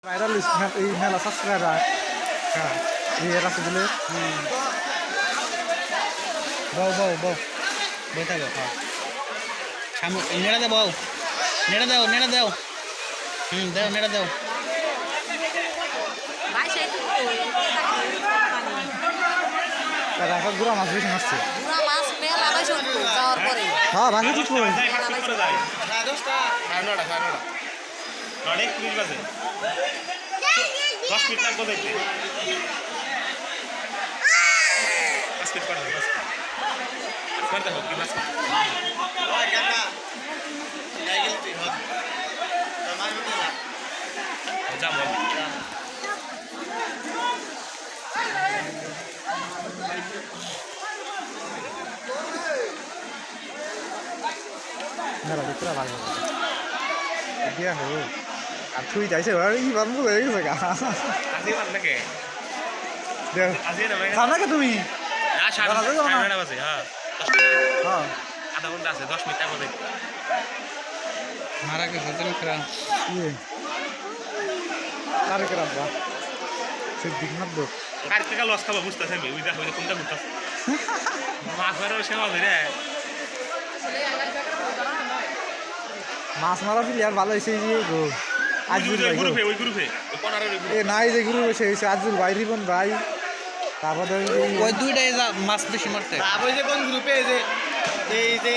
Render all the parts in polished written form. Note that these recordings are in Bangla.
ভাইরাল এই মেলা সাবস্ক্রাইবার হ্যাঁ এই রাস্তা দিলে বউ বউ বউ বউ থাকো সামনে নেড়া দে বউ নেড়া দাও দেও নেড়া দাও এখন গুড়া মাছ বেশি মারছে হ্যাঁ ভাষা ঠিক করে মেলা ভিতরে ভালো দিয়া হো আর তুই যাইছে ই বানবো হয়ে গেছে গা খানা তুমি আধা ঘন্টা আছে 10 মিনিট আগে মারা গেছে তুমি খেলা তারে কেরাম বা সে দিক মাত দো গাড়ি থেকে লস খাবো বুঝতেছে আমি ওই দেখো কোনটা ঘুরতেছে মাছ মারার সেবা ধরে মাছ মারা প্লেয়ার ভালো হয়েছে যে গো আজুল ভাই ওই গ্রুপে ওই কোনারের এ নাই যে গ্রুপ এসে হয়েছে আজুল ভাই রিবন ভাই তারপরে ওই দুইটাই মাছ বেশি মারতে তারপর যে কোন গ্রুপে এই যে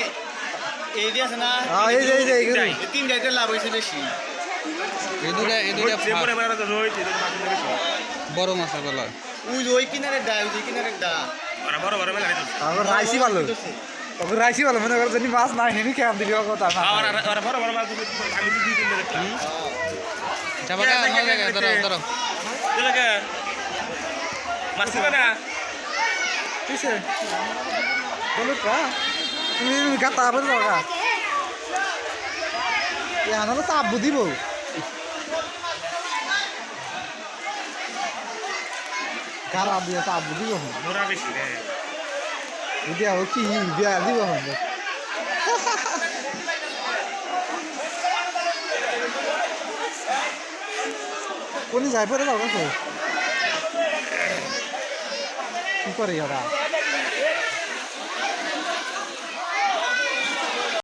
এই যে আছে না এই যে এই গ্রুপ এই তিন জায়গায় লাভ হয়েছে বেশি এই দুইটা যে পরে মারা তো রোহিত এদের মাছ বেশি বড় মাছের বেলা ওই কিনারে ডা ওই কিনারে ডা ওরা বড় বড় মেলা দিতেছে তারপর রাইসি ভালো তবে রাইসি ভালো মনে করো যদি মাছ নাই হেনি কেমন দিবি কথা না ওরা বড় বড় মাছ দিতেছে আমি তো দুই তিন দিন দেখলাম যাবা গা নয় জায়গা ধরো এলাকা মাছ দিবে না কিসে বলো কা তুমি গাতা আবার লগা এখানে তো চাপ দিব গারা দিয়ে চাপ দিব মোরা বেশি রে দিয়া ও কি দিয়া দিব হন কোন যায় পরে যাও কাছে কি করে ওরা